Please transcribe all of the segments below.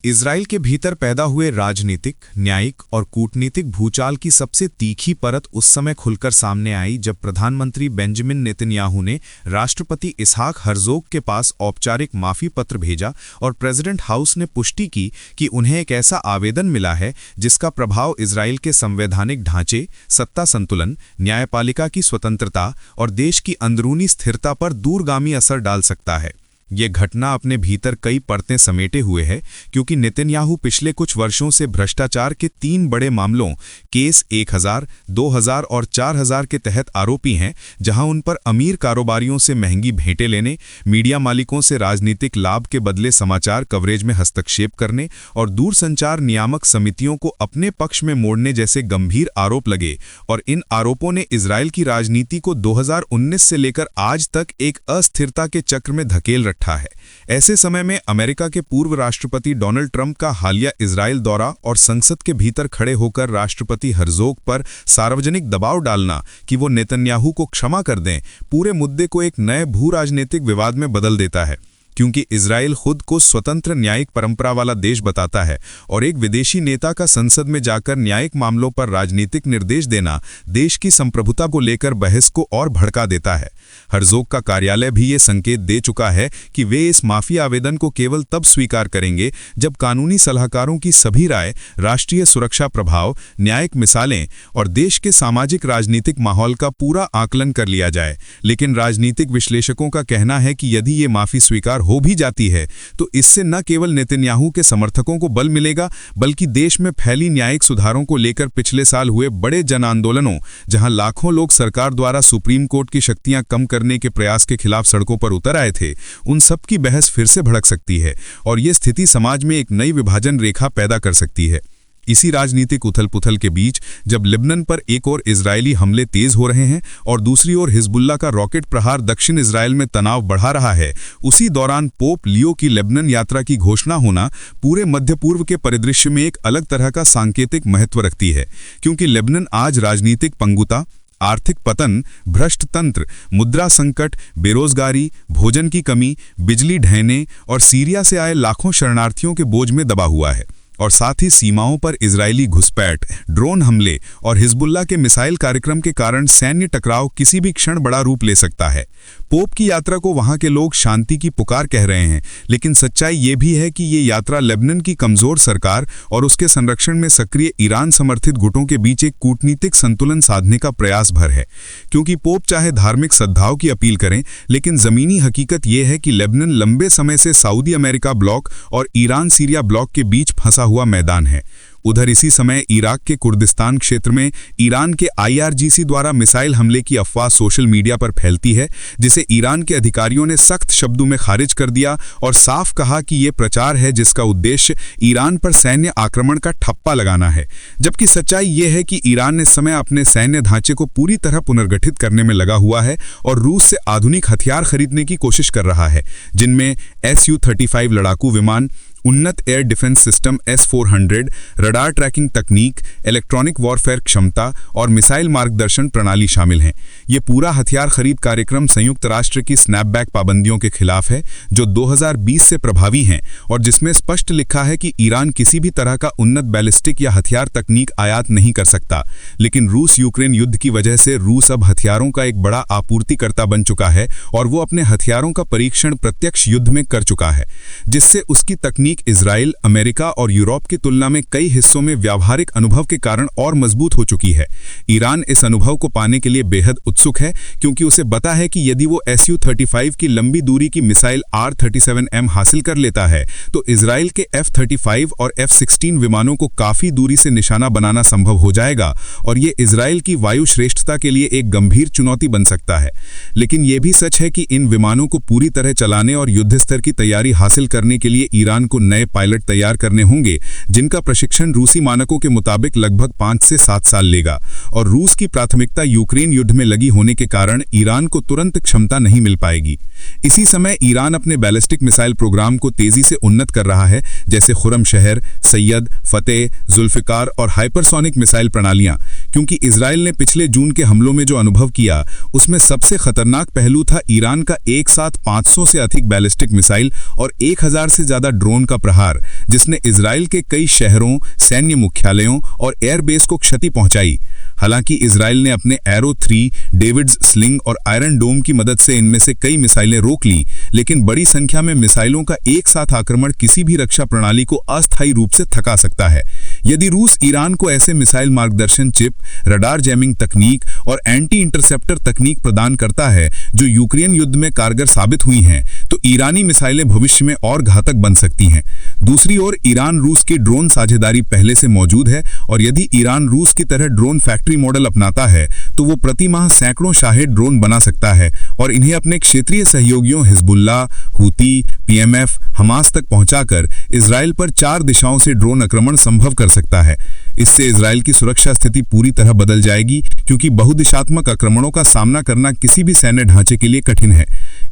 Israel के भीतर पैदा हुए राजनीतिक, न्यायिक और कूटनीतिक भूचाल की सबसे तीखी परत उस समय खुलकर सामने आई जब प्रधानमंत्री बेंजामिन नेतन्याहू ने राष्ट्रपति इसहाक हर्जोग के पास औपचारिक माफी पत्र भेजा और प्रेसिडेंट हाउस ने पुष्टि की कि उन्हें एक ऐसा आवेदन मिला है जिसका प्रभाव इजराइल के संवैधानिक ढांचे, सत्ता संतुलन, न्यायपालिका की स्वतंत्रता और देश की अंदरूनी स्थिरता पर दूरगामी असर डाल सकता है। ये घटना अपने भीतर कई परतें समेटे हुए है क्योंकि नेतन्याहू पिछले कुछ वर्षों से भ्रष्टाचार के 3 बड़े मामलों केस 1000, 2000 और 4000 के तहत आरोपी हैं, जहां उन पर अमीर कारोबारियों से महंगी भेंटें लेने, मीडिया मालिकों से राजनीतिक लाभ के बदले समाचार कवरेज में हस्तक्षेप करने और दूरसंचार नियामक समितियों को अपने पक्ष में मोड़ने जैसे गंभीर आरोप लगे। और इन आरोपों ने इजराइल की राजनीति को 2019 से लेकर आज तक एक अस्थिरता के चक्र में धकेल रखा है। ऐसे समय में अमेरिका के पूर्व राष्ट्रपति डोनाल्ड ट्रंप का हालिया इजराइल दौरा और संसद के भीतर खड़े होकर राष्ट्रपति हर्जोग पर सार्वजनिक दबाव डालना कि वो नेतन्याहू को क्षमा कर दें, पूरे मुद्दे को एक नए भू-राजनीतिक विवाद में बदल देता है। क्योंकि इजराइल खुद को स्वतंत्र न्यायिक परंपरा वाला देश बताता है और एक विदेशी नेता का संसद में जाकर न्यायिक मामलों पर राजनीतिक निर्देश देना देश की संप्रभुता को लेकर बहस को और भड़का देता है। हर्जोग का कार्यालय भी ये संकेत दे चुका है कि वे इस माफी आवेदन को केवल तब स्वीकार करेंगे जब कानूनी सलाहकारों की सभी राय, राष्ट्रीय सुरक्षा प्रभाव, न्यायिक मिसालें और देश के सामाजिक राजनीतिक माहौल का पूरा आकलन कर लिया जाए। लेकिन राजनीतिक विश्लेषकों का कहना है कि यदि ये माफी स्वीकार हो भी जाती है तो इससे न केवल नेतन्याहू के समर्थकों को बल मिलेगा बल्कि देश में फैली न्यायिक सुधारों को लेकर पिछले साल हुए बड़े जन आंदोलनों, जहां लाखों लोग सरकार द्वारा सुप्रीम कोर्ट की शक्तियां कम करने के प्रयास के खिलाफ सड़कों पर उतर आए थे, उन सब की बहस फिर से भड़क सकती है और ये स्थिति समाज में एक नई विभाजन रेखा पैदा कर सकती है। इसी राजनीतिक उथल-पुथल के बीच जब लेबनान पर एक और इजरायली हमले तेज हो रहे हैं और दूसरी ओर हिजबुल्लाह का रॉकेट प्रहार दक्षिण इजराइल में तनाव बढ़ा रहा है, उसी दौरान पोप लियो की लेबनान यात्रा की घोषणा होना पूरे मध्य पूर्व के परिदृश्य में एक अलग तरह का सांकेतिक महत्व रखती है। क्योंकि लेबनान आज राजनीतिक पंगुता, आर्थिक पतन, भ्रष्ट तंत्र, मुद्रा संकट, बेरोजगारी, भोजन की कमी, बिजली ढहने और सीरिया से आए लाखों शरणार्थियों के बोझ में दबा हुआ है। और साथ ही सीमाओं पर इजरायली घुसपैठ, ड्रोन हमले और हिजबुल्लाह के मिसाइल कार्यक्रम के कारण सैन्य टकराव किसी भी क्षण बड़ा रूप ले सकता है। पोप की यात्रा को वहां के लोग शांति की पुकार कह रहे हैं, लेकिन सच्चाई ये भी है कि ये यात्रा लेबनान की कमजोर सरकार और उसके संरक्षण में सक्रिय ईरान समर्थित गुटों के बीच एक कूटनीतिक संतुलन साधने का प्रयास भर है। क्योंकि पोप चाहे धार्मिक सद्भाव की अपील करें, लेकिन जमीनी हकीकत यह है कि लेबनान लंबे समय से सऊदी अमेरिका ब्लॉक और ईरान सीरिया ब्लॉक के बीच फंसा हुआ मैदान है। उधर इसी समय इराक के कुर्दिस्तान क्षेत्र में ईरान के IRGC द्वारा मिसाइल हमले की अफवाह सोशल मीडिया पर फैलती है, जिसे ईरान के अधिकारियों ने सख्त शब्दों में खारिज कर दिया और साफ कहा कि ये प्रचार है जिसका उद्देश्य ईरान पर सैन्य आक्रमण का ठप्पा लगाना है। जबकि सच्चाई ये है कि ईरान इस समय अपने सैन्य ढांचे को पूरी तरह पुनर्गठित करने में लगा हुआ है और रूस से आधुनिक हथियार खरीदने की कोशिश कर रहा है, जिनमें Su-35 लड़ाकू विमान, उन्नत air defence system S-400, radar ट्रैकिंग तकनीक, इलेक्ट्रॉनिक वॉरफेयर क्षमता और मिसाइल मार्गदर्शन प्रणाली शामिल हैं। ये पूरा हथियार खरीद कार्यक्रम संयुक्त राष्ट्र की स्नैपबैक पाबंदियों के खिलाफ है, जो 2020 से प्रभावी हैं और जिसमें स्पष्ट लिखा है कि ईरान किसी भी तरह का उन्नत बैलिस्टिक या हथियार तकनीक आयात नहीं कर सकता। लेकिन रूस यूक्रेन युद्ध की वजह से रूस अब हथियारों का एक बड़ा आपूर्तिकर्ता बन चुका है और वो अपने हथियारों का परीक्षण प्रत्यक्ष युद्ध में कर चुका है, जिससे उसकी तकनीक इजराइल, अमेरिका और यूरोप की तुलना में कई हिस्सों में व्यावहारिक अनुभव के कारण और मजबूत हो चुकी है। ईरान इस अनुभव को पाने के लिए बेहद उत्सुक है, क्योंकि उसे पता है कि यदि वो Su-35 की लंबी दूरी की मिसाइल R-37M हासिल कर लेता है तो इजराइल के F-35 और F-16 विमानों को काफी दूरी से निशाना बनाना संभव हो जाएगा और ये इजराइल की वायु श्रेष्ठता के लिए एक गंभीर चुनौती बन सकता है। लेकिन यह भी सच है कि इन विमानों को पूरी तरह चलाने और युद्ध स्तर की तैयारी हासिल करने के लिए ईरान को नए पायलट तैयार करने होंगे, जिनका प्रशिक्षण रूसी मानकों के मुताबिक लगभग 5 से 7 साल लेगा। और रूस की प्राथमिकता यूक्रेन युद्ध में लगी होने के कारण ईरान को तुरंत क्षमता नहीं मिल पाएगी। इसी समय ईरान अपने बैलिस्टिक मिसाइल प्रोग्राम को तेजी से उन्नत कर रहा है, जैसे खुरम शहर, सैयद, फतेह, जुल्फिकार और हाइपरसोनिक मिसाइल प्रणालियां, क्योंकि इजराइल ने पिछले जून के हमलों में जो अनुभव किया उसमें सबसे खतरनाक पहलू था ईरान का एक साथ 500 से अधिक बैलिस्टिक मिसाइल और 1000 से ज्यादा ड्रोन का प्रहार, जिसने इजराइल के कई शहरों, सैन्य मुख्यालयों और एयरबेस को क्षति पहुंचाई। हालांकि इजराइल ने अपने एरो 3, डेविड्स स्लिंग और आयरन डोम की मदद से इनमें से कई मिसाइलें रोक लीं, लेकिन बड़ी संख्या में मिसाइलों का एक साथ आक्रमण किसी भी रक्षा प्रणाली को अस्थायी रूप से थका सकता है। यदि रूस ईरान को ऐसे मिसाइल मार्गदर्शन चिप, रडार जैमिंग तकनीक और एंटी इंटरसेप्टर तकनीक प्रदान करता है जो यूक्रेन युद्ध में कारगर साबित हुई हैं, तो ईरानी मिसाइलें भविष्य में और घातक बन सकती हैं। दूसरी ओर ईरान रूस की ड्रोन साझेदारी पहले से मौजूद है और यदि ईरान रूस की तरह ड्रोन फैक्ट्री मॉडल अपनाता है तो वो प्रति माह सैकड़ों शाहेद ड्रोन बना सकता है और इन्हें अपने क्षेत्रीय सहयोगियों हिजबुल्लाह, हूती, पीएमएफ, हमास तक पहुंचाकर इजराइल पर 4 दिशाओं से ड्रोन आक्रमण संभव कर सकता है। इससे इजराइल की सुरक्षा स्थिति पूरी तरह बदल जाएगी, क्योंकि बहुदिशात्मक आक्रमणों का सामना करना किसी भी सैन्य ढांचे के लिए कठिन है।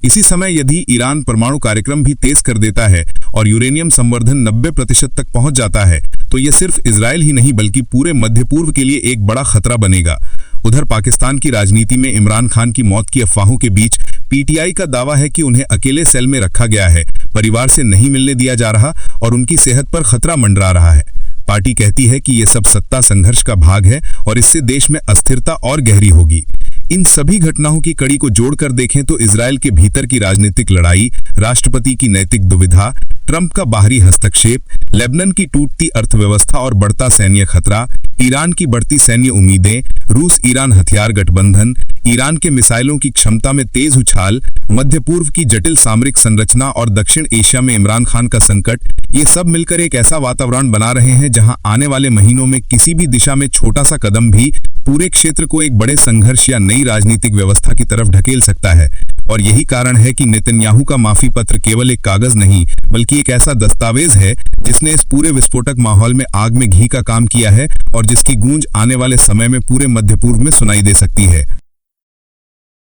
इसी समय यदि ईरान परमाणु कार्यक्रम भी तेज कर देता है और यूरेनियम संवर्धन 90% तक पहुंच जाता है, तो यह सिर्फ इजराइल ही नहीं बल्कि पूरे मध्य पूर्व के लिए एक बड़ा खतरा बनेगा। उधर पाकिस्तान की राजनीति में इमरान खान की मौत की अफवाहों के बीच पीटीआई का दावा है कि उन्हें अकेले सेल में रखा गया है, परिवार से नहीं मिलने दिया जा रहा और उनकी सेहत पर खतरा मंडरा रहा है। पार्टी कहती है कि यह सब सत्ता संघर्ष का भाग है और इससे देश में अस्थिरता और गहरी होगी। इन सभी घटनाओं की कड़ी को जोड़कर देखें तो इजराइल के भीतर की राजनीतिक लड़ाई, राष्ट्रपति की नैतिक दुविधा, ट्रंप का बाहरी हस्तक्षेप, लेबनान की टूटती अर्थव्यवस्था और बढ़ता सैन्य खतरा, ईरान की बढ़ती सैन्य उम्मीदें, रूस ईरान हथियार गठबंधन, ईरान के मिसाइलों की क्षमता में तेज उछाल, मध्य पूर्व की जटिल सामरिक संरचना और दक्षिण एशिया में इमरान खान का संकट, ये सब मिलकर एक ऐसा वातावरण बना रहे हैं जहां आने वाले महीनों में किसी भी दिशा में छोटा सा कदम भी पूरे क्षेत्र को एक बड़े संघर्ष या नई राजनीतिक व्यवस्था की तरफ ढकेल सकता है। और यही कारण है कि नेतन्याहू का माफी पत्र केवल एक कागज नहीं बल्कि एक ऐसा दस्तावेज है जिसने इस पूरे विस्फोटक माहौल में आग में घी का काम किया है और जिसकी गूंज आने वाले समय में पूरे मध्य पूर्व में सुनाई दे सकती है।